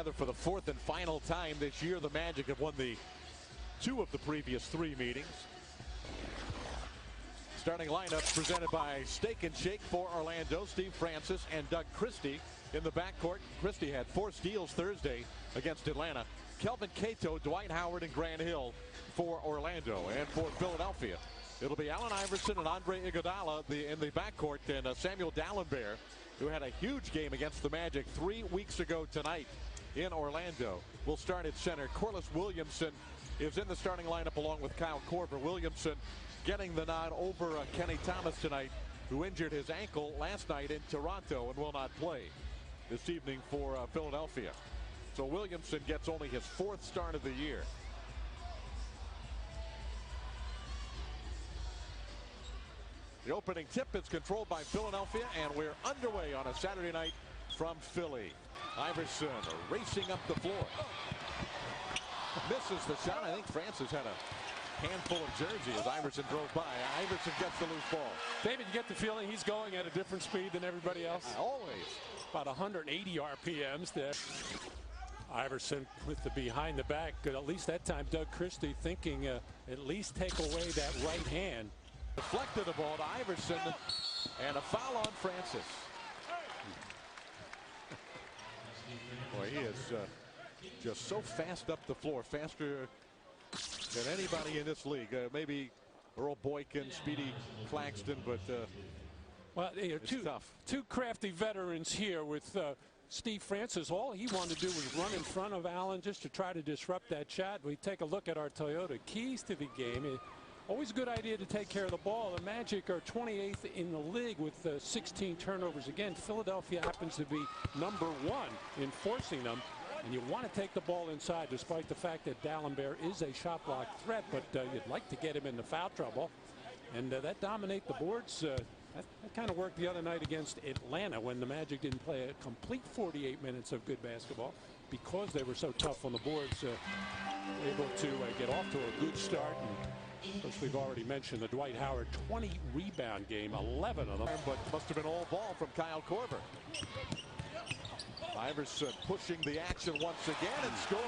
together for the fourth and final time this year. The Magic have won the 2 of the previous 3 meetings. Starting lineup presented by Steak and Shake for Orlando. Steve Francis and Doug Christie in the backcourt. Christie had 4 steals Thursday against Atlanta. Kelvin Cato, Dwight Howard, and Grant Hill for Orlando. And for Philadelphia, it'll be Allen Iverson and Andre Iguodala in the backcourt, and Samuel Dalembert, who had a huge game against the Magic 3 weeks ago tonight in Orlando, will start at center. Corliss Williamson is in the starting lineup along with Kyle Korver. Williamson getting the nod over Kenny Thomas tonight, who injured his ankle last night in Toronto and will not play this evening for Philadelphia. So Williamson gets only his 4th start of the year. The opening tip is controlled by Philadelphia, and we're underway on a Saturday night from Philly. Iverson racing up the floor. Misses the shot. I think Francis had a handful of jersey as Iverson drove by. Iverson gets the loose ball. David, you get the feeling he's going at a different speed than everybody else? Always. About 180 RPMs there. Iverson with the behind the back. At least that time, Doug Christie thinking at least take away that right hand. Deflected the ball to Iverson, and a foul on Francis. Boy, he is just so fast up the floor, faster than anybody in this league. Maybe Earl Boykin, Speedy Claxton, but well, it's tough. 2 crafty veterans here with Steve Francis. All he wanted to do was run in front of Allen just to try to disrupt that shot. We take a look at our Toyota keys to the game. Always a good idea to take care of the ball. The Magic are 28th in the league with 16 turnovers. Again, Philadelphia happens to be number 1 in forcing them. And you want to take the ball inside, despite the fact that Dalembert is a shot block threat. But you'd like to get him into foul trouble. And that dominate the boards. That kind of worked the other night against Atlanta when the Magic didn't play a complete 48 minutes of good basketball because they were so tough on the boards. Able to get off to a good start. And of course, we've already mentioned the Dwight Howard 20 rebound game, 11 of them. But must have been all ball from Kyle Korver. Iverson pushing the action once again and scores.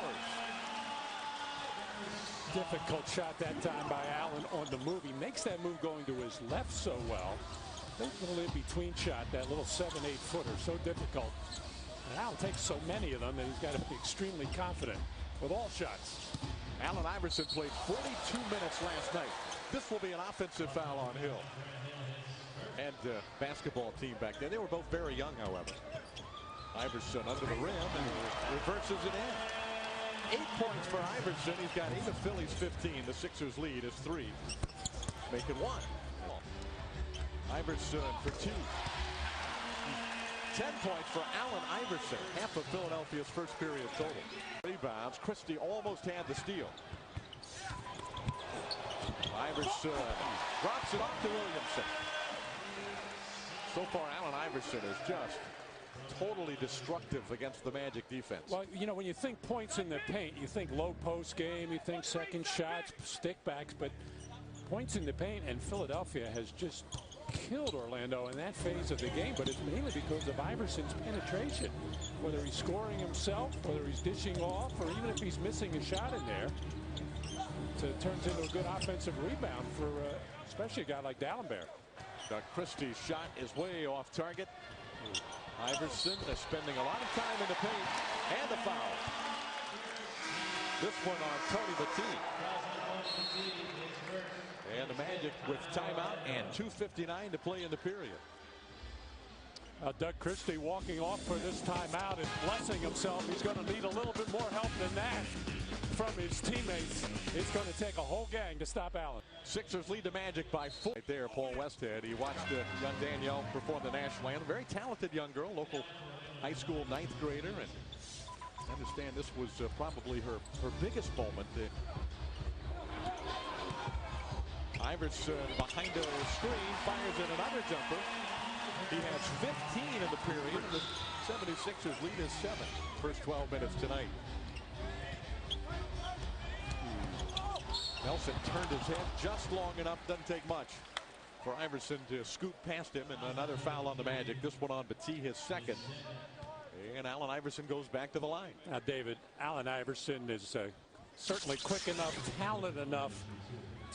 Difficult shot that time by Allen on the move. He makes that move going to his left so well. That little in-between shot, that little 7-8 footer, so difficult. And Allen takes so many of them that he's got to be extremely confident with all shots. Allen Iverson played 42 minutes last night. This will be an offensive foul on Hill. And basketball team back then. They were both very young, however. Iverson under the rim and reverses it in. 8 points for Iverson. He's got 8 of Philly's 15. The Sixers lead is 3. Make it 1. Iverson for 2. 10 points for Allen Iverson. Half of Philadelphia's first period total. Rebounds. Christie almost had the steal. Iverson drops it off to Williamson. So far, Allen Iverson is just totally destructive against the Magic defense. Well, you know, when you think points in the paint, you think low post game, you think second shots, stick backs, but points in the paint, and Philadelphia has just killed Orlando in that phase of the game, but it's mainly because of Iverson's penetration. Whether he's scoring himself, whether he's dishing off, or even if he's missing a shot in there, it turns into a good offensive rebound for especially a guy like Dalembert. Christie's shot is way off target. Iverson is spending a lot of time in the paint, and the foul. This one on Tony Battini. And the Magic with timeout and 2:59 to play in the period. Doug Christie walking off for this timeout and blessing himself. He's going to need a little bit more help than that from his teammates. It's going to take a whole gang to stop Allen. Sixers lead the Magic by 4. Right there, Paul Westhead. He watched young Danielle perform the national anthem. Very talented young girl, local high school 9th grader. And I understand this was probably her biggest moment. Iverson behind the screen fires in another jumper. He has 15 in the period. The 76ers lead is 7. First 12 minutes tonight. Nelson turned his head just long enough. Doesn't take much for Iverson to scoot past him, and another foul on the Magic. This one on Battini, his second. And Allen Iverson goes back to the line. Now, David, Allen Iverson is certainly quick enough, talented enough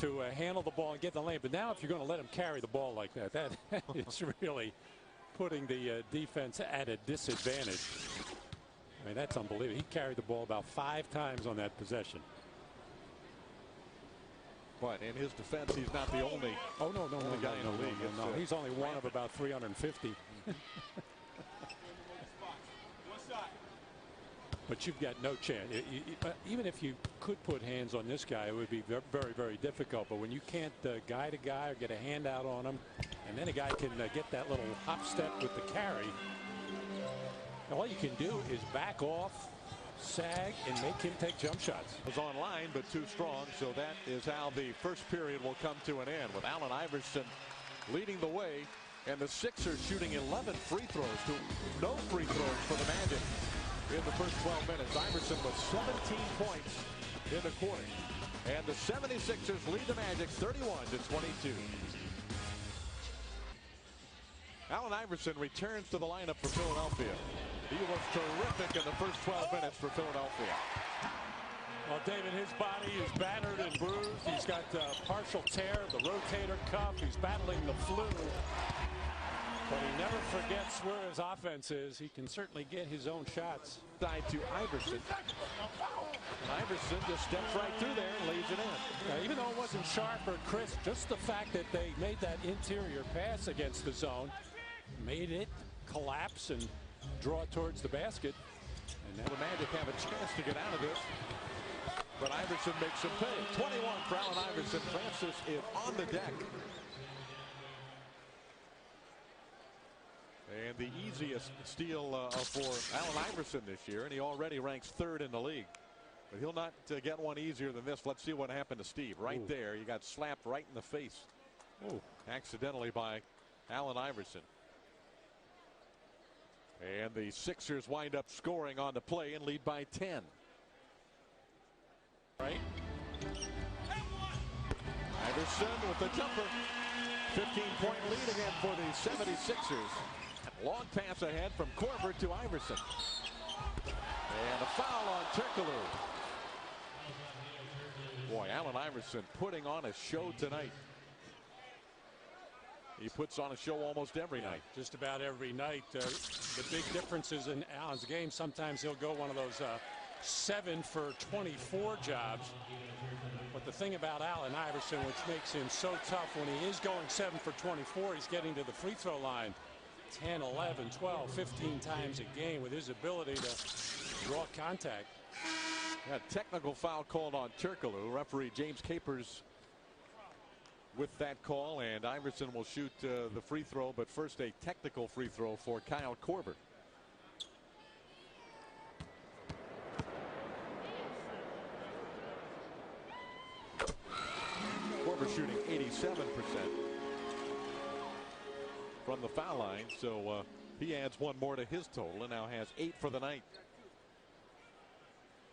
to handle the ball and get the lane. But now if you're going to let him carry the ball like that, that is really putting the defense at a disadvantage. I mean, that's unbelievable. He carried the ball about 5 times on that possession. But in his defense, he's not the only guy in the league. No, he's only one of about 350. But you've got no chance. Even if you could put hands on this guy, it would be very, very difficult. But when you can't guy to guy or get a handout on him, and then a guy can get that little hop step with the carry, all you can do is back off, sag, and make him take jump shots. Was online, but too strong. So that is how the first period will come to an end, with Allen Iverson leading the way, and the Sixers shooting 11 free throws to no free throws for the Magic. In the first 12 minutes, Iverson with 17 points in the quarter. And the 76ers lead the Magic 31-22. Allen Iverson returns to the lineup for Philadelphia. He was terrific in the first 12 minutes for Philadelphia. Well, David, his body is battered and bruised. He's got a partial tear of the rotator cuff. He's battling the flu. But he never forgets where his offense is. He can certainly get his own shots. Side to Iverson. And Iverson just steps right through there and leads it in. Now, even though it wasn't sharp or crisp, just the fact that they made that interior pass against the zone made it collapse and draw towards the basket. And now the Magic have a chance to get out of this. But Iverson makes him pay. 21 for Allen Iverson. Francis is on the deck. And the easiest steal for Allen Iverson this year, and he already ranks 3rd in the league. But he'll not get one easier than this. Let's see what happened to Steve. Right there, he got slapped right in the face. Accidentally by Allen Iverson. And the Sixers wind up scoring on the play and lead by 10. Right. Iverson with the jumper. 15-point lead again for the 76ers. Long pass ahead from Korver to Iverson. And a foul on Turkoglu. Boy, Allen Iverson putting on a show tonight. He puts on a show almost every night. Just about every night. The big differences in Allen's game, sometimes he'll go one of those 7 for 24 jobs. But the thing about Allen Iverson, which makes him so tough, when he is going 7 for 24, he's getting to the free throw line 10, 11, 12, 15 times a game with his ability to draw contact. A technical foul called on Turkoglu. Referee James Capers with that call, and Iverson will shoot the free throw, but first a technical free throw for Kyle Korver. Korver shooting 87% from the foul line, so he adds one more to his total and now has 8 for the night.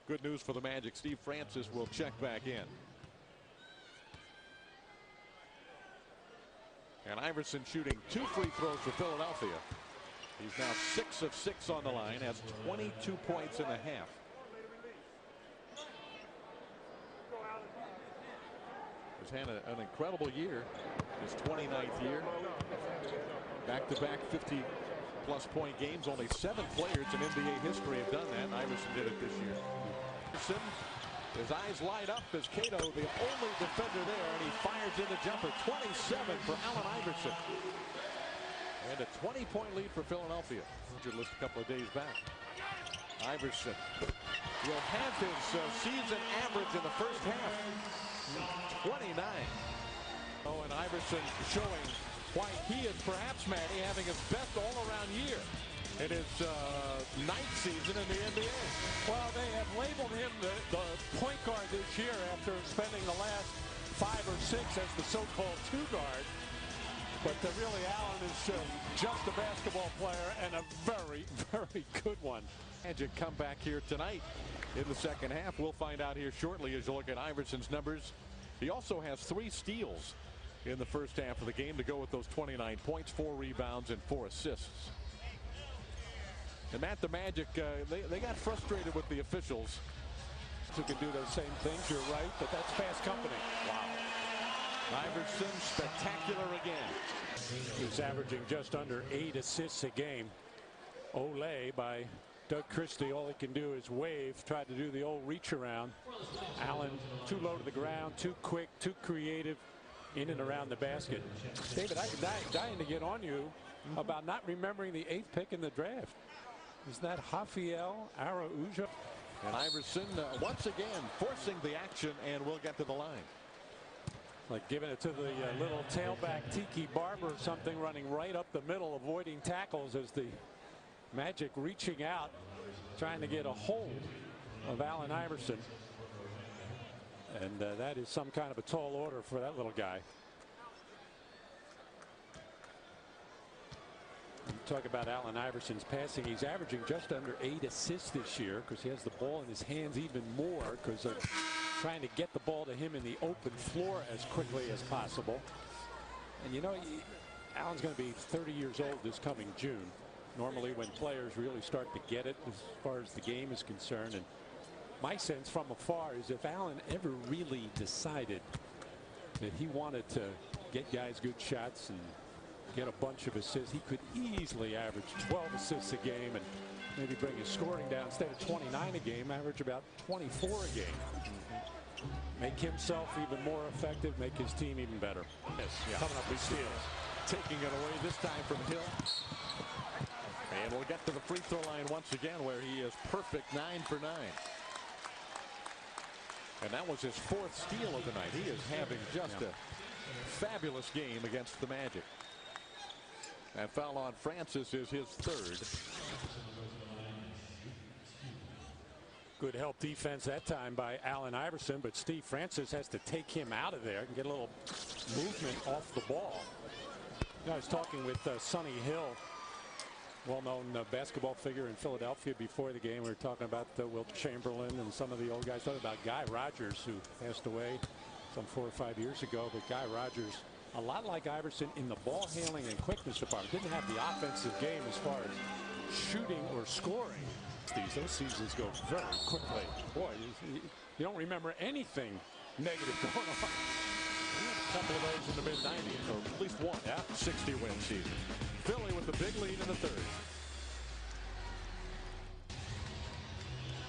Good news for the Magic. Steve Francis will check back in. And Iverson shooting 2 free throws for Philadelphia. He's now 6 of 6 on the line, has 22 points and a half. He's had an incredible year, his 29th year. Back-to-back 50-plus point games. Only 7 players in NBA history have done that, and Iverson did it this year. Iverson, his eyes light up as Cato, the only defender there, and he fires in the jumper. 27 for Allen Iverson. And a 20-point lead for Philadelphia. Injured list a couple of days back. Iverson will have his season average in the first half. 29. Oh, and Iverson showing why he is perhaps, Matty, having his best all-around year in his 9th season in the NBA. Well, they have labeled him the point guard this year after spending the last 5 or 6 as the so-called 2 guard. But really, Allen is just a basketball player, and a very, very good one. Magic come back here tonight in the second half. We'll find out here shortly as you look at Iverson's numbers. He also has 3 steals in the first half of the game to go with those 29 points, 4 rebounds, and 4 assists. And Matt, the Magic, they got frustrated with the officials. Who can do those same things, you're right, but that's fast company. Wow. Iverson, spectacular again. He's averaging just under 8 assists a game. Olay by Doug Christie. All he can do is wave, try to do the old reach around. Allen too low to the ground, too quick, too creative in and around the basket. David, I'm dying to get on you about not remembering the 8th pick in the draft. Is that Rafael Araujo? And Iverson once again forcing the action, and we'll get to the line. Like giving it to the little tailback Tiki Barber or something, running right up the middle, avoiding tackles as the Magic reaching out, trying to get a hold of Allen Iverson. And that is some kind of a tall order for that little guy. Talk about Allen Iverson's passing. He's averaging just under 8 assists this year because he has the ball in his hands even more because of trying to get the ball to him in the open floor as quickly as possible. And you know, Allen's going to be 30 years old this coming June. Normally when players really start to get it as far as the game is concerned. And my sense from afar is if Allen ever really decided that he wanted to get guys good shots and get a bunch of assists, he could easily average 12 assists a game and maybe bring his scoring down. Instead of 29 a game, average about 24 a game. Make himself even more effective, make his team even better. Yes, yeah. Coming up with steals. Taking it away this time from Hill. And we'll get to the free throw line once again where he is perfect, 9 for 9. And that was his 4th steal of the night. He is having just a fabulous game against the Magic. That foul on Francis is his 3rd. Good help defense that time by Allen Iverson, but Steve Francis has to take him out of there and get a little movement off the ball. I was talking with Sonny Hill, well-known basketball figure in Philadelphia before the game. We were talking about Wilt Chamberlain and some of the old guys. Talking about Guy Rogers, who passed away some 4 or 5 years ago. But Guy Rogers, a lot like Iverson in the ball handling and quickness department, didn't have the offensive game as far as shooting or scoring. Those seasons go very quickly. Boy, you don't remember anything negative going on. A couple of those in the mid-90s, or at least one. Yeah, 60-win season. Philly with the big lead in the 3rd.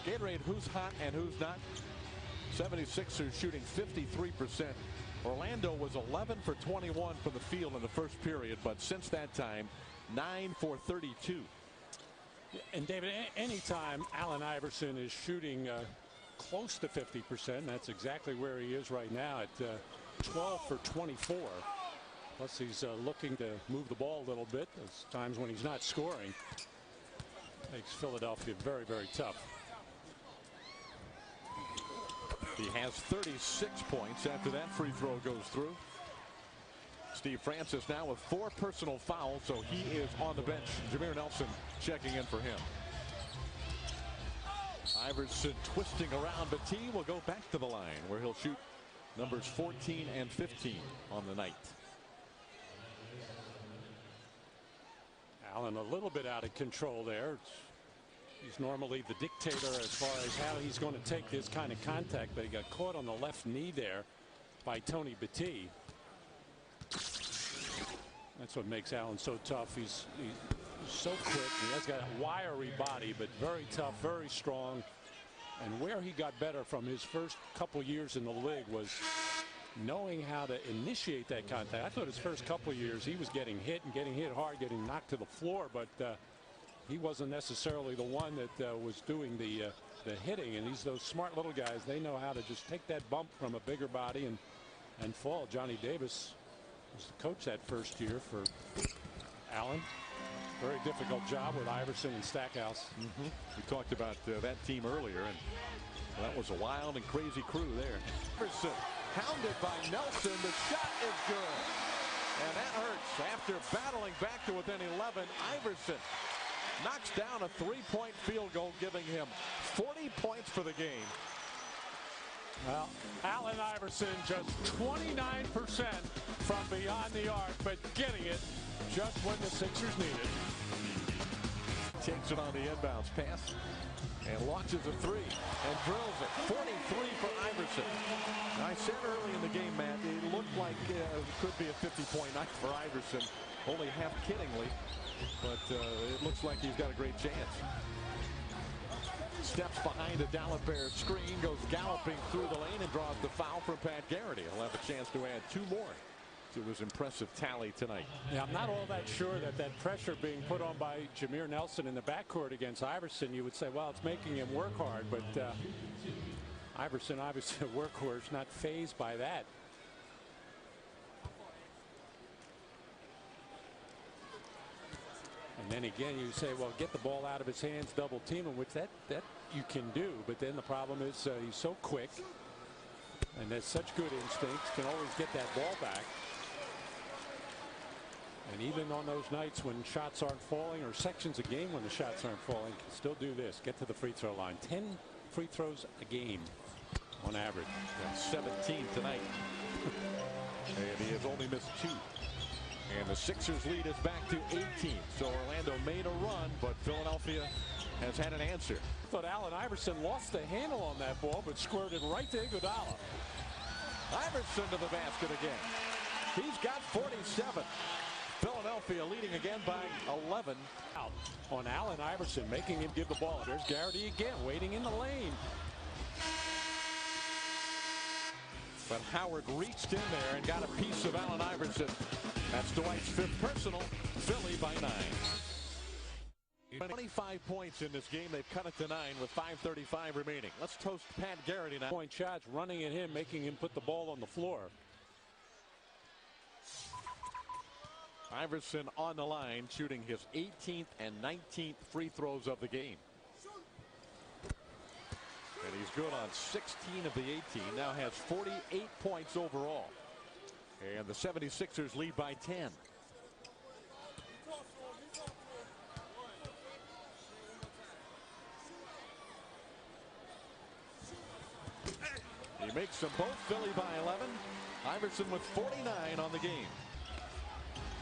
Gatorade, who's hot and who's not? 76ers shooting 53%. Orlando was 11 for 21 from the field in the first period, but since that time, 9 for 32. And David, anytime Allen Iverson is shooting close to 50%, that's exactly where he is right now at 12 for 24. Plus he's looking to move the ball a little bit. There's times when he's not scoring. Makes Philadelphia very, very tough. He has 36 points after that free throw goes through. Steve Francis now with 4 personal fouls, so he is on the bench. Jameer Nelson checking in for him. Iverson twisting around, but T will go back to the line where he'll shoot numbers 14 and 15 on the night. Allen a little bit out of control there. He's normally the dictator as far as how he's going to take this kind of contact, but he got caught on the left knee there by Tony Battie. That's what makes Allen so tough. He's so quick. He has got a wiry body, but very tough, very strong. And where he got better from his first couple years in the league was knowing how to initiate that contact. I thought his first couple years he was getting hit and getting hit hard, getting knocked to the floor, but he wasn't necessarily the one that was doing the hitting. And those smart little guys, they know how to just take that bump from a bigger body and fall. Johnny Davis was the coach that first year for Allen. Very difficult job with Iverson and Stackhouse. We talked about that team earlier, and that was a wild and crazy crew there. Iverson hounded by Nelson. The shot is good, and that hurts. After battling back to within 11, Iverson knocks down a 3-point field goal, giving him 40 points for the game. Well, Allen Iverson just 29% from beyond the arc, but getting it just when the Sixers need it. takes it on the inbounds pass and launches a three and drills it. 43 for Iverson. I said early in the game, Matt, it looked like it could be a 50-point night for Iverson, only half kiddingly, but it looks like he's got a great chance. Steps behind a Dallas Bears screen, goes galloping through the lane and draws the foul from Pat Garrity. He'll have a chance to add 2 more to his impressive tally tonight. Yeah, I'm not all that sure that pressure being put on by Jameer Nelson in the backcourt against Iverson, you would say, well, it's making him work hard, but Iverson, obviously a workhorse, not fazed by that. And then again, you say, well, get the ball out of his hands, double team him, which that you can do. But then the problem is he's so quick and has such good instincts, can always get that ball back. And even on those nights when shots aren't falling, or sections of game when the shots aren't falling, can still do this, get to the free throw line. 10 free throws a game on average. That's 17 tonight. And he has only missed 2. And the Sixers lead is back to 18. So Orlando made a run, but Philadelphia has had an answer. I thought Allen Iverson lost the handle on that ball, but squirted right to Iguodala. Iverson to the basket again. He's got 47. Philadelphia leading again by 11. Out on Allen Iverson, making him give the ball. There's Garrity again, waiting in the lane. But Howard reached in there and got a piece of Allen Iverson. That's Dwight's 5th personal. Philly by 9. 25 points in this game. They've cut it to 9 with 5:35 remaining. Let's toast Pat Garrity now. Point shots, running at him, making him put the ball on the floor. Iverson on the line, shooting his 18th and 19th free throws of the game. And he's good on 16 of the 18. Now has 48 points overall. And the 76ers lead by 10. He makes them both. Philly by 11. Iverson with 49 on the game.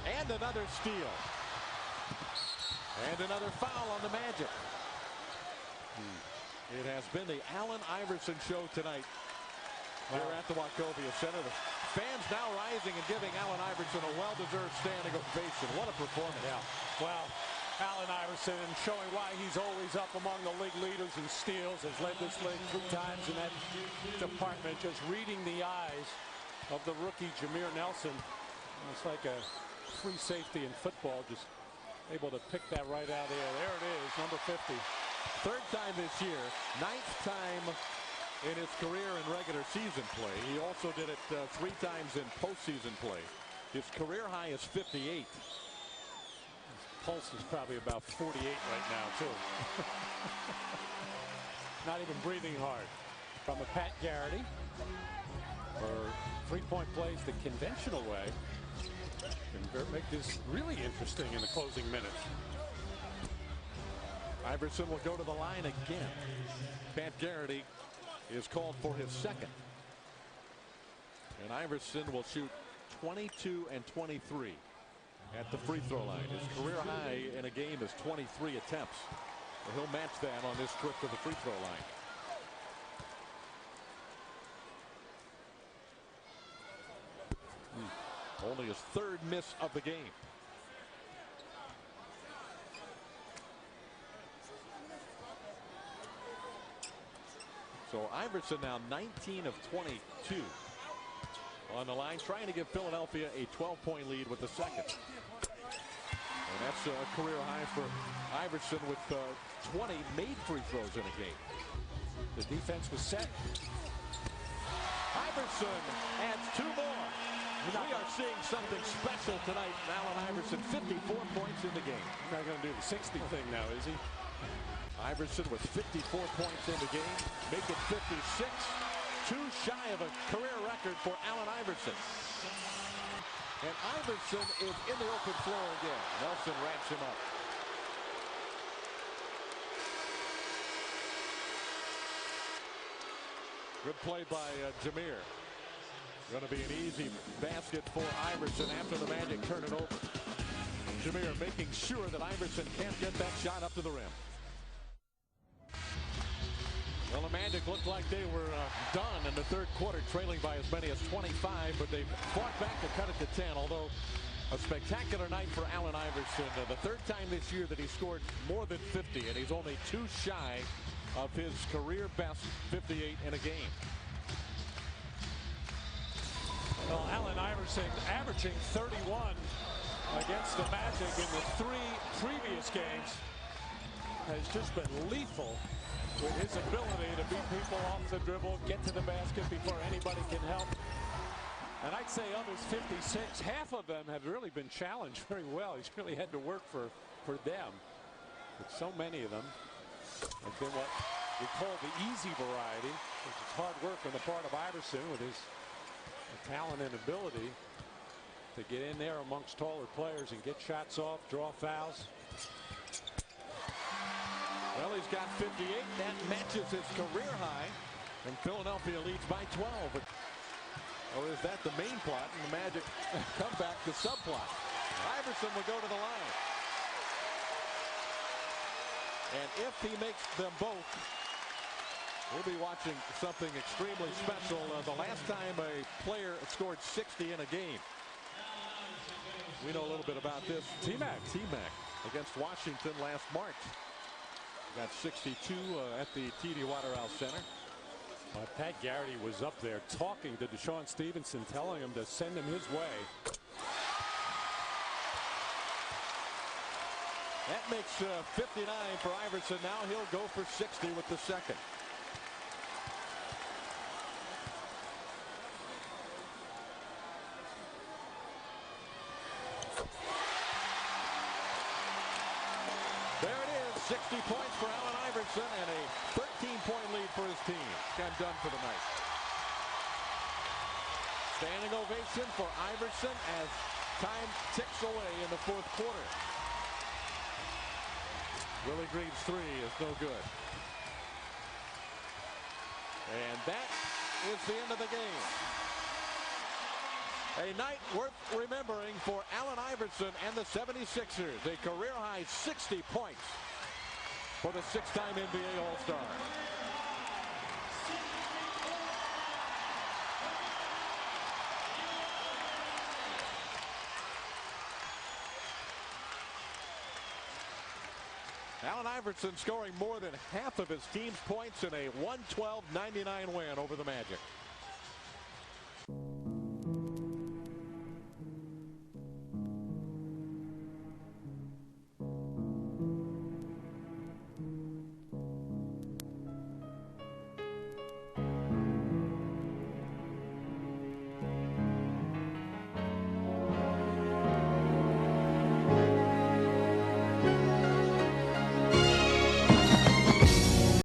And another steal. And another foul on the Magic. It has been the Allen Iverson show tonight here at the Wachovia Center. The fans now rising and giving Allen Iverson a well-deserved standing ovation. What a performance. Yeah. Well, Allen Iverson showing why he's always up among the league leaders in steals, has led this league 3 times in that department. Just reading the eyes of the rookie Jameer Nelson. It's like a free safety in football, just able to pick that right out of there. There it is, number 50. 3rd time this year, 9th time in his career in regular season play. He also did it 3 times in postseason play. His career high is 58. His pulse is probably about 48 right now, too. Not even breathing hard. From a Pat Garrity for 3-point plays the conventional way. Can make this really interesting in the closing minutes. Iverson will go to the line again. Pat Garrity is called for his 2nd. And Iverson will shoot 22 and 23 at the free throw line. His career high in a game is 23 attempts. And he'll match that on this trip to the free throw line. Only his 3rd miss of the game. So Iverson now 19 of 22 on the line, trying to give Philadelphia a 12-point lead with the 2nd. And that's a career high for Iverson with 20 made free throws in a game. The defense was set. Iverson adds 2 more. We are seeing something special tonight. Allen Iverson, 54 points in the game. He's not going to do the 60 thing now, is he? Iverson with 54 points in the game, make it 56. 2 shy of a career record for Allen Iverson. And Iverson is in the open floor again. Nelson wraps him up. Good play by Jameer. Going to be an easy basket for Iverson after the Magic turn it over. Jameer making sure that Iverson can't get that shot up to the rim. Well, the Magic looked like they were done in the third quarter, trailing by as many as 25, but they fought back to cut it to 10, although a spectacular night for Allen Iverson. The third time this year that he scored more than 50, and he's only 2 shy of his career best 58 in a game. Well, Allen Iverson averaging 31 against the Magic in the 3 previous games has just been lethal with his ability to beat people off the dribble, get to the basket before anybody can help. And I'd say of his 56, half of them have really been challenged very well. He's really had to work for them. But so many of them have been what we call the easy variety, which is hard work on the part of Iverson with his talent and ability to get in there amongst taller players and get shots off, draw fouls. Well, he's got 58. That matches his career high. And Philadelphia leads by 12. Or is that the main plot and the Magic come back to subplot? Iverson will go to the line. And if he makes them both, we'll be watching something extremely special. The last time a player scored 60 in a game. We know a little bit about this. T-Mac against Washington last March. Got 62 at the TD Waterhouse Center. Pat Garrity was up there talking to Deshaun Stevenson, telling him to send him his way. That makes 59 for Iverson. Now he'll go for 60 with the second. There it is, 60 points for Allen Iverson and a 13-point lead for his team. Got done for the night. Standing ovation for Iverson as time ticks away in the fourth quarter. Willie Green's 3 is no good. And that is the end of the game. A night worth remembering for Allen Iverson and the 76ers. A career-high 60 points for the 6-time NBA All-Star. Allen Iverson scoring more than half of his team's points in a 112-99 win over the Magic.